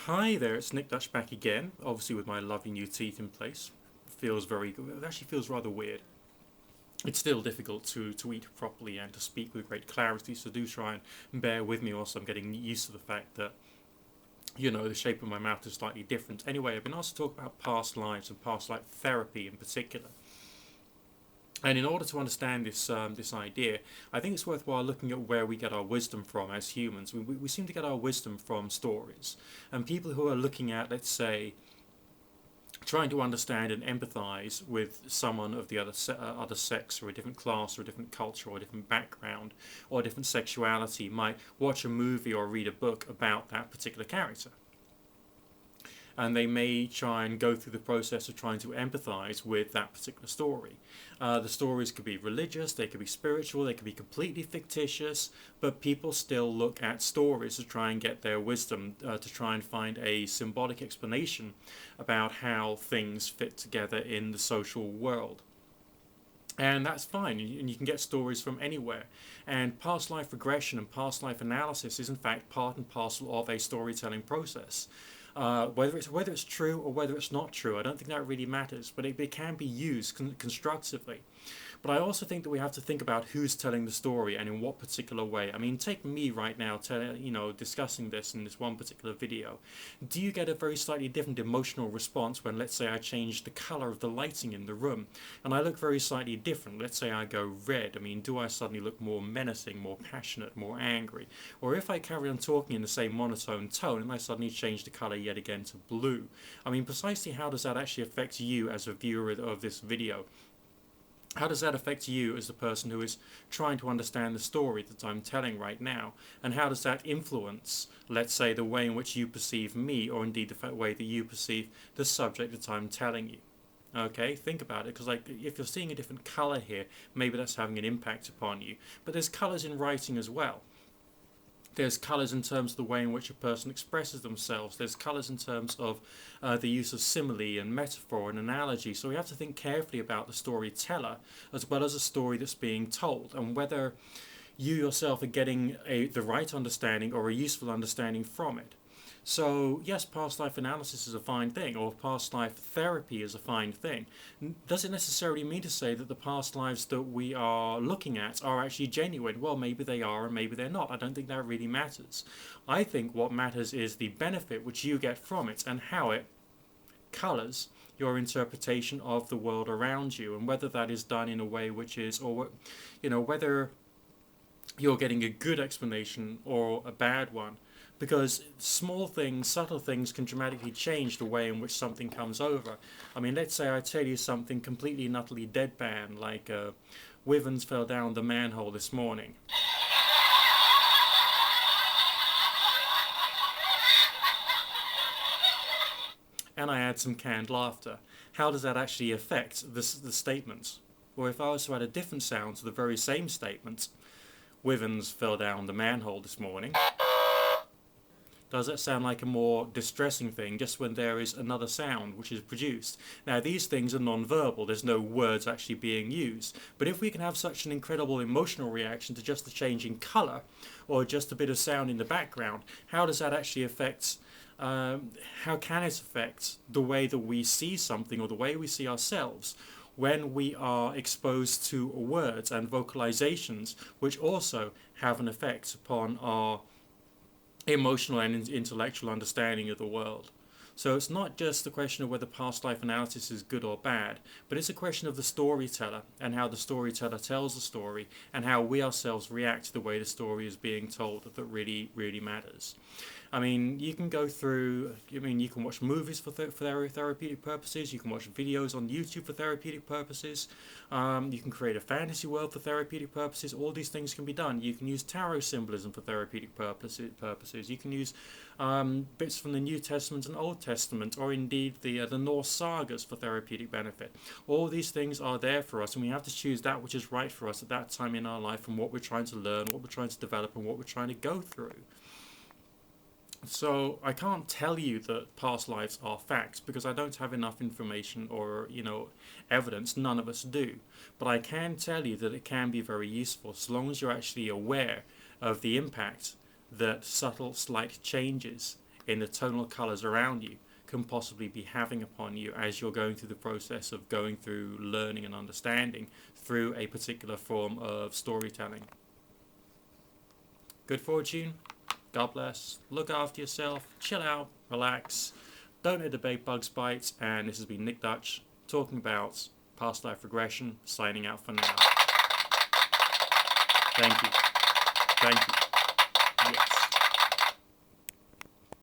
Hi there, it's Nick Dutch back again, obviously with my lovely new teeth in place. Feels very good. It actually feels rather weird. It's still difficult to eat properly and to speak with great clarity, so do try and bear with me whilst I'm getting used to the fact that, the shape of my mouth is slightly different. Anyway, I've been asked to talk about past lives and past life therapy in particular. And in order to understand this idea, I think it's worthwhile looking at where we get our wisdom from as humans. We seem to get our wisdom from stories. And people who are looking at, let's say, trying to understand and empathize with someone of the other sex or a different class or a different culture or a different background or a different sexuality might watch a movie or read a book about that particular character, and they may try and go through the process of trying to empathize with that particular story. The stories could be religious, they could be spiritual, they could be completely fictitious, but people still look at stories to try and get their wisdom, to try and find a symbolic explanation about how things fit together in the social world. And that's fine, and you can get stories from anywhere. And past life regression and past life analysis is, in fact, part and parcel of a storytelling process. Whether it's true or whether it's not true, I don't think that really matters. But it can be used constructively. But I also think that we have to think about who's telling the story and in what particular way. I mean, take me right now, discussing this in this one particular video. Do you get a very slightly different emotional response when, let's say, I change the color of the lighting in the room and I look very slightly different? Let's say I go red. I mean, do I suddenly look more menacing, more passionate, more angry? Or if I carry on talking in the same monotone tone and I suddenly change the color yet again to blue? I mean, precisely how does that actually affect you as a viewer of this video? How does that affect you as the person who is trying to understand the story that I'm telling right now? And how does that influence, let's say, the way in which you perceive me, or indeed the way that you perceive the subject that I'm telling you? Okay, think about it, because if you're seeing a different color here, maybe that's having an impact upon you. But there's colors in writing as well. There's colours in terms of the way in which a person expresses themselves. There's colours in terms of the use of simile and metaphor and analogy. So we have to think carefully about the storyteller as well as a story that's being told, and whether you yourself are getting the right understanding or a useful understanding from it. So, yes, past life analysis is a fine thing, or past life therapy is a fine thing. Does it necessarily mean to say that the past lives that we are looking at are actually genuine? Well, maybe they are and maybe they're not. I don't think that really matters. I think what matters is the benefit which you get from it and how it colours your interpretation of the world around you, and whether that is done in a way which is, or whether you're getting a good explanation or a bad one. Because small things, subtle things can dramatically change the way in which something comes over. I mean, let's say I tell you something completely and utterly deadpan, like Wivens fell down the manhole this morning. And I add some canned laughter. How does that actually affect the statement? Or if I was to add a different sound to the very same statement, Wivens fell down the manhole this morning, does that sound like a more distressing thing just when there is another sound which is produced? Now, these things are non-verbal. There's no words actually being used. But if we can have such an incredible emotional reaction to just the change in colour or just a bit of sound in the background, how does that actually affect, how can it affect the way that we see something or the way we see ourselves when we are exposed to words and vocalizations which also have an effect upon our emotional and intellectual understanding of the world? So it's not just the question of whether past life analysis is good or bad, but it's a question of the storyteller and how the storyteller tells the story and how we ourselves react to the way the story is being told that really, really matters. I mean, you can go through, you can watch movies for therapeutic purposes, you can watch videos on YouTube for therapeutic purposes, you can create a fantasy world for therapeutic purposes. All these things can be done. You can use tarot symbolism for therapeutic purposes. You can use bits from the New Testament and Old Testament, or indeed the Norse sagas for therapeutic benefit. All these things are there for us, and we have to choose that which is right for us at that time in our life and what we're trying to learn, what we're trying to develop, and what we're trying to go through. So I can't tell you that past lives are facts because I don't have enough information or, evidence. None of us do. But I can tell you that it can be very useful as long as you're actually aware of the impact that subtle, slight changes in the tonal colours around you can possibly be having upon you as you're going through the process of going through learning and understanding through a particular form of storytelling. Good fortune, God bless, look after yourself, chill out, relax, don't let the big bugs bite, and this has been Nick Dutch talking about past life regression, signing out for now. Thank you. Thank you.